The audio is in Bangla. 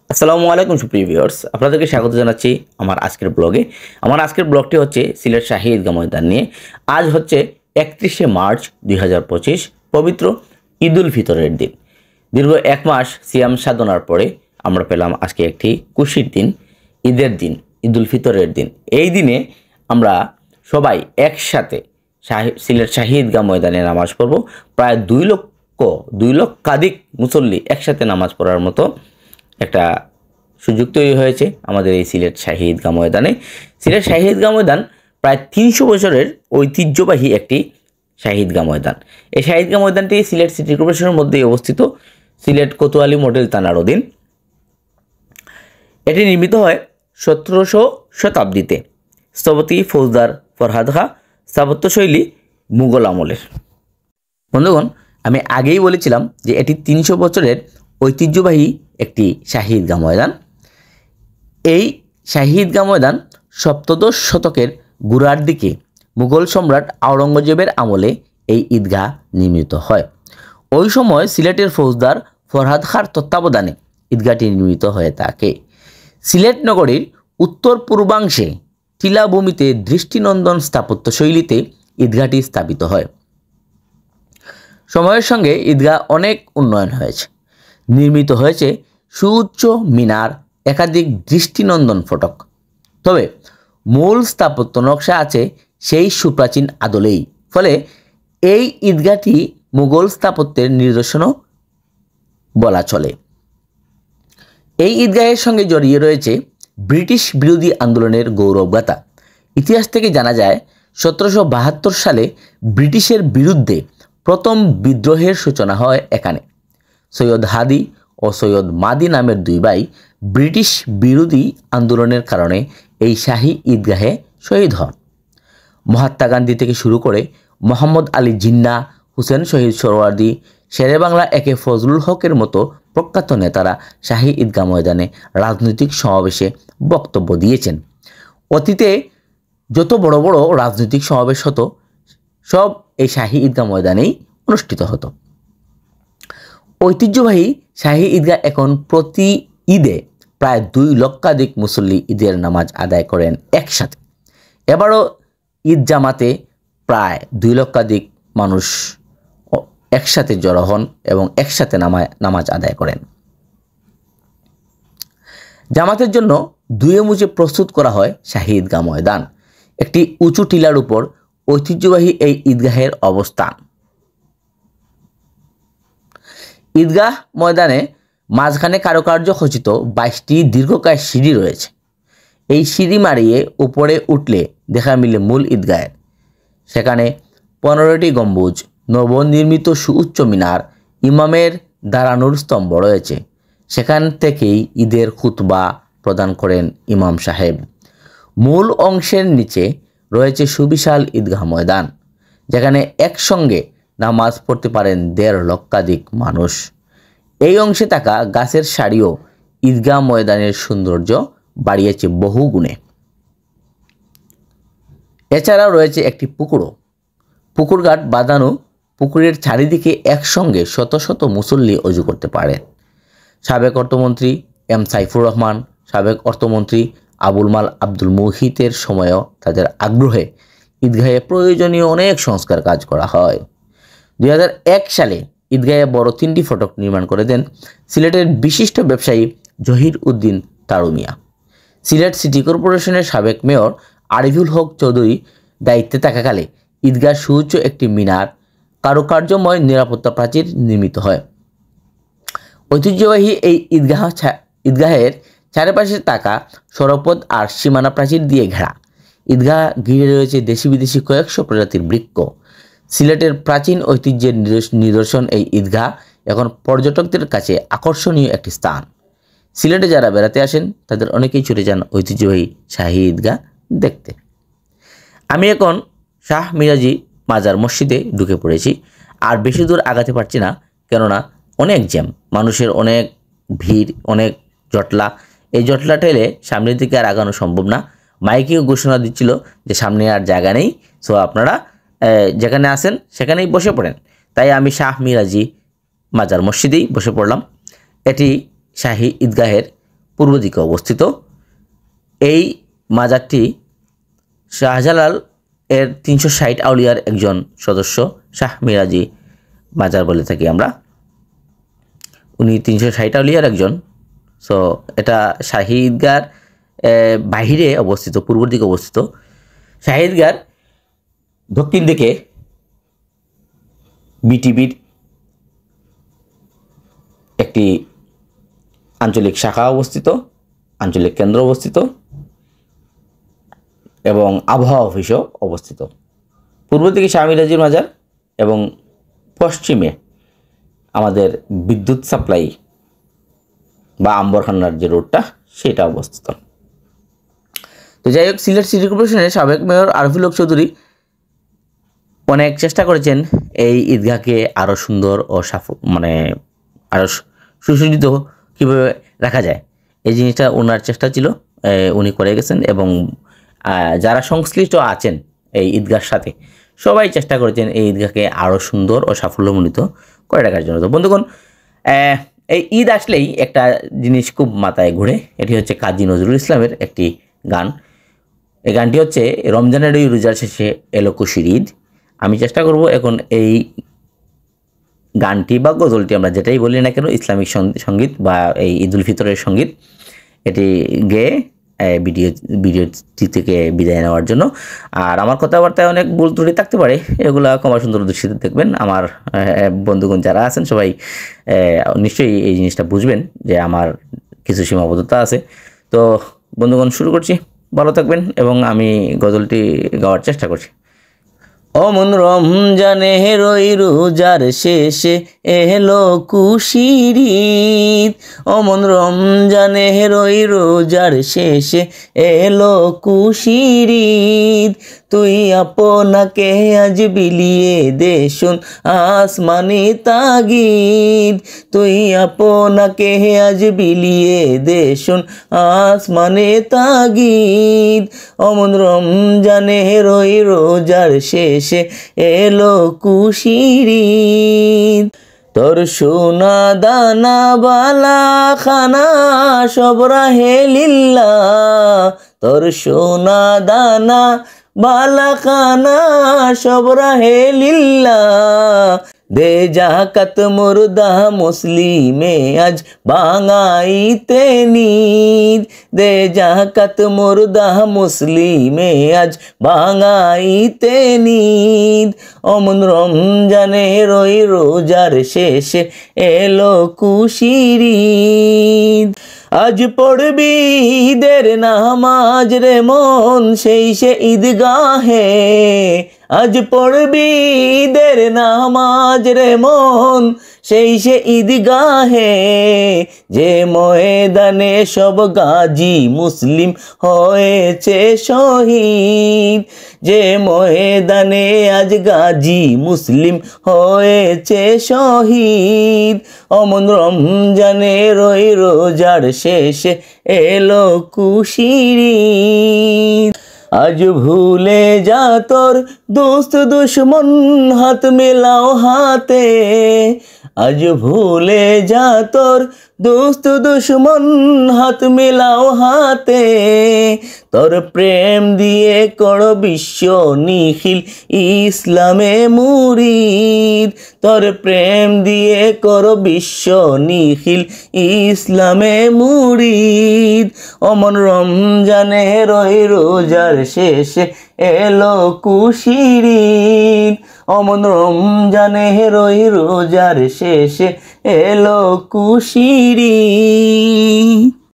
আসসালামু আলাইকুম সুপ্রিয় ভিউয়ার্স, আপনাদেরকে স্বাগত জানাচ্ছি আমার আজকের ব্লগে। আমার আজকের ব্লগটি হচ্ছে সিলেট শাহী ঈদগাহ ময়দান নিয়ে। আজ হচ্ছে 31শে মার্চ 2025, পবিত্র ঈদ উল ফিতরের দিন। দীর্ঘ এক মাস সিয়াম সাধনার পরে আমরা পেলাম আজকে একটি খুশির দিন, ঈদের দিন, ঈদ উল ফিতরের দিন। এই দিনে আমরা সবাই একসাথে সিলেট শাহী ঈদগাহ ময়দানে নামাজ পড়ব। প্রায় 2 লক্ষাধিক মুসল্লি একসাথে নামাজ পড়ার মতো একটা সুযোগ তৈরি হয়েছে আমাদের এই সিলেট শাহী ঈদগাহ ময়দানে। সিলেট শাহী ঈদগাহ ময়দান প্রায় 300 বছরের ঐতিহ্যবাহী একটি শাহী ঈদগাহ ময়দান। এই শাহী ঈদগাহ ময়দানটি সিলেট সিটি কর্পোরেশনের মধ্যেই অবস্থিত, সিলেট কোতোয়ালি মডেল থানার অধীন। এটি নির্মিত হয় 1700 শতাব্দীতে। স্থপতি ফৌজদার ফরহাদ খাঁ, স্থাপত্যশৈলী মুঘল আমলের। বন্ধুগণ, আমি আগেই বলেছিলাম যে এটি 300 বছরের ঐতিহ্যবাহী একটি শাহী ঈদগাহ ময়দান। এই শাহী ঈদগাহ ময়দান সপ্তদশ শতকের গোড়ার দিকে মুঘল সম্রাট আওরঙ্গজেবের আমলে এই ঈদগাহ নির্মিত হয়। ওই সময় সিলেটের ফৌজদার ফরহাদ খাঁর তত্ত্বাবধানে ঈদগাহটি নির্মিত হয়ে থাকে। সিলেট নগরীর উত্তর পূর্বাংশে টিলাভূমিতে দৃষ্টিনন্দন স্থাপত্যশৈলীতে ঈদগাহটি স্থাপিত হয়। সময়ের সঙ্গে ঈদগাহ অনেক উন্নয়ন হয়েছে। নির্মিত হয়েছে সুউচ্চ মিনার, একাধিক দৃষ্টিনন্দন ফটক। তবে মূল স্থাপত্য নকশা আছে সেই সুপ্রাচীন আদলেই। ফলে এই ঈদগাহটি মুঘল স্থাপত্যের নিদর্শনও বলা চলে। এই ঈদগাহের সঙ্গে জড়িয়ে রয়েছে ব্রিটিশ বিরোধী আন্দোলনের গৌরবগাথা। ইতিহাস থেকে জানা যায় 1772 সালে ব্রিটিশের বিরুদ্ধে প্রথম বিদ্রোহের সূচনা হয় এখানে। সৈয়দ হাদি ও সৈয়দ মাদি নামের দুই ভাই ব্রিটিশ বিরোধী আন্দোলনের কারণে এই শাহী ঈদগাহে শহীদ হন। মহাত্মা গান্ধী থেকে শুরু করে মোহাম্মদ আলী জিন্নাহ, হুসেন শহীদ সোহরাওয়ার্দী, শেরে বাংলা একে ফজলুল হকের মতো প্রখ্যাত নেতারা শাহী ঈদগাহ ময়দানে রাজনৈতিক সমাবেশে বক্তব্য দিয়েছেন। অতীতে যত বড় বড় রাজনৈতিক সমাবেশ হতো সব এই শাহী ঈদগাহ ময়দানেই অনুষ্ঠিত হতো। ঐতিহ্যবাহী শাহী ঈদগাহ এখন প্রতি ঈদে প্রায় 2 লক্ষাধিক মুসল্লি ঈদের নামাজ আদায় করেন একসাথে। এবারও ঈদ জামাতে প্রায় 2 লক্ষাধিক মানুষ একসাথে জড়ো হন এবং একসাথে নামাজ আদায় করেন। জামাতের জন্য দুয়ে মুজে প্রস্তুত করা হয় শাহী ঈদগাহ ময়দান। একটি উঁচু টিলার উপর ঐতিহ্যবাহী এই ঈদগাহের অবস্থান। ঈদগাহ ময়দানে মাঝখানে কারুকার্য খচিত 22টি দীর্ঘকায় সিঁড়ি রয়েছে। এই সিঁড়ি মারিয়ে উপরে উঠলে দেখা মিলে মূল ঈদগাহের। সেখানে 15টি গম্বুজ, নবনির্মিত সুউচ্চ মিনার, ইমামের দাঁড়ানোর স্তম্ভ রয়েছে। সেখান থেকেই ঈদের খুতবা প্রদান করেন ইমাম সাহেব। মূল অংশের নিচে রয়েছে সুবিশাল ঈদগাহ ময়দান, যেখানে একসঙ্গে নামাজ পড়তে পারেন 1.5 লক্ষাধিক মানুষ। এই অংশে থাকা গাছের সারিও ঈদগাহ ময়দানের সৌন্দর্য বাড়িয়েছে বহু গুণে। এছাড়াও রয়েছে একটি পুকুরও। পুকুরঘাট বাঁধানো, পুকুরের চারিদিকে একসঙ্গে শত শত মুসল্লি অজু করতে পারেন। সাবেক অর্থমন্ত্রী এম সাইফুর রহমান, সাবেক অর্থমন্ত্রী আবুল মাল আব্দুল মুহিতের সময়ও তাদের আগ্রহে ঈদগাহে প্রয়োজনীয় অনেক সংস্কার কাজ করা হয়। 2001 সালে ঈদগাহে বড় 3টি ফটক নির্মাণ করে দেন সিলেটের বিশিষ্ট ব্যবসায়ী জহির উদ্দিন তারুমিয়া। সিলেট সিটি কর্পোরেশনের সাবেক মেয়র আরিফুল হক চৌধুরী দায়িত্বে থাকাকালে ঈদগাহ সুউচ্চ একটি মিনার, কারুকার্যময় নিরাপত্তা প্রাচীর নির্মিত হয়। ঐতিহ্যবাহী এই ঈদগাহের চারপাশে থাকা সড়কপথ আর সীমানা প্রাচীর দিয়ে ঘেরা। ঈদগাহ ঘিরে রয়েছে দেশি বিদেশি কয়েকশো প্রজাতির বৃক্ষ। সিলেটের প্রাচীন ঐতিহ্যের নিদর্শন এই ঈদগাহ এখন পর্যটকদের কাছে আকর্ষণীয় একটি স্থান। সিলেটে যারা বেড়াতে আসেন তাদের অনেকেই ছুটে যান ঐতিহ্যবাহী শাহী ঈদগাহ দেখতে। আমি এখন শাহ মিরাজি মাজার মসজিদে ঢুকে পড়েছি। আর বেশি দূর আগাতে পারছি না, কেননা অনেক জ্যাম, মানুষের অনেক ভিড়, অনেক জটলা। এই জটলা ঠেলে সামনের দিকে আর আগানো সম্ভব না। মাইকেও ঘোষণা দিচ্ছিল যে সামনে আর জায়গা নেই, সো আপনারা যেখানে আসেন সেখানেই বসে পড়েন। তাই আমি শাহ মিরাজি মাজার মসজিদেই বসে পড়লাম। এটি শাহী ঈদগাহের পূর্ব দিকে অবস্থিত। এই মাজারটি শাহজালাল এর 360 আউলিয়ার একজন সদস্য শাহ মিরাজি মাজার বলে থাকি আমরা। উনি 360 আউলিয়ার একজন। সো এটা শাহী ঈদগার বাহিরে অবস্থিত, পূর্ব দিকে অবস্থিত। শাহী ঈদগার দক্ষিণ দিকে বিটিভির একটি আঞ্চলিক শাখা অবস্থিত, আঞ্চলিক কেন্দ্র অবস্থিত এবং আবহাওয়া অফিসও অবস্থিত। পূর্ব দিকে শাহ মিরাজির মাজার এবং পশ্চিমে আমাদের বিদ্যুৎ সাপ্লাই বা আম্বরখানার যে রোডটা সেটা অবস্থিত। তো যাই হোক, সিলেট সিটি কর্পোরেশনের সাবেক মেয়র আরফুল হক চৌধুরী অনেক চেষ্টা করেছেন এই ঈদগাহকে আরও সুন্দর ও আরও সুসজ্জিত কীভাবে রাখা যায়, এই জিনিসটা ওনার চেষ্টা ছিল, উনি করে গেছেন। এবং যারা সংশ্লিষ্ট আছেন এই ঈদগাহর সাথে সবাই চেষ্টা করেছেন এই ঈদগাহকে আরও সুন্দর ও সাফল্যমণ্ডিত করে রাখার জন্য। তো বন্ধুগণ, এই ঈদ আসলেই একটা জিনিস খুব মাথায় ঘুরে, এটি হচ্ছে কাজী নজরুল ইসলামের একটি গান। এই গানটি হচ্ছে রমজানের ওই রোজার শেষে এলো খুশির ঈদ। আমি চেষ্টা করব এখন এই গানটি বা গজলটি, আমরা যেটাই বলি না কেন, ইসলামিক সঙ্গীত বা এই ঈদ উল ফিতরের সঙ্গীত, এটি গেয়ে ভিডিওটি থেকে বিদায় নেওয়ার জন্য। আর আমার কথাবার্তায় অনেক ভুল ত্রুটি থাকতে পারে, এগুলা ক্ষমা সুন্দর দৃষ্টিতে দেখবেন। আমার বন্ধুগণ যারা আছেন সবাই নিশ্চয়ই এই জিনিসটা বুঝবেন যে আমার কিছু সীমাবদ্ধতা আছে। তো বন্ধুগণ, শুরু করছি। ভালো থাকবেন এবং আমি গজলটি গাওয়ার চেষ্টা করছি। অমন রমজানে রই রোজার শেষে এলো খুশির ঈদ, অমন রমজানে রই রোজার শেষে এলো খুশির ঈদ। তুই আপনাকে আজ বিলিয়ে দে শুন আসমানি তাগিদ, তুই আপনাকে আজ বিলিয়ে দে শুন আসমানি তাগিদ। অমন রমজানে রই রোজার শেষে এলো খুশির ঈদ। তোর সোনা দানা বালা খানা সব রাহে লিল্লাহ, তোর সোনা দানা বালা খানা সব রাহে লিল্লাহ। দে জাকাত মুর্দা মুসলিমে আজ বাঙাইতে নিদ, দে জাকাত মুর্দা মুসলিমে আজ বাঙাইতে নিদ। অমন রমজানে রই রোজার শেষে এলো খুশির ঈদ। আজ পড়বি ঈদের নামাজ রে মন সেই সে ঈদগাহে, আজ পড়বি ঈদের নামাজ রে মন সেই সে ঈদগাহে। যে ময়দানে সব গাজী মুসলিম হয়েছে শহীদ, যে ময়দানে আজ গাজী মুসলিম হয়েছে শহীদ। অমন রমজানে রই রোজার শেষে এলো খুশির ঈদ। আজ ভুলে যা তোর দোস্ত দুশ্মন হাত মেলাও হাতে, আজ ভুলে যা তোর দোস্ত দুশ্মন হাত মেলাও হাতে। তোর প্রেম দিয়ে কর বিশ্ব নিখিল ইসলামে মুরিদ, তোর প্রেম দিয়ে কর বিশ্ব নিখিল ইসলামে মুরিদ। অমন রমজানে রই রোজার শেষে এলো খুশির ঈদ, অমন রমজানে রই রোজার শেষে এলো খুশির ঈদ।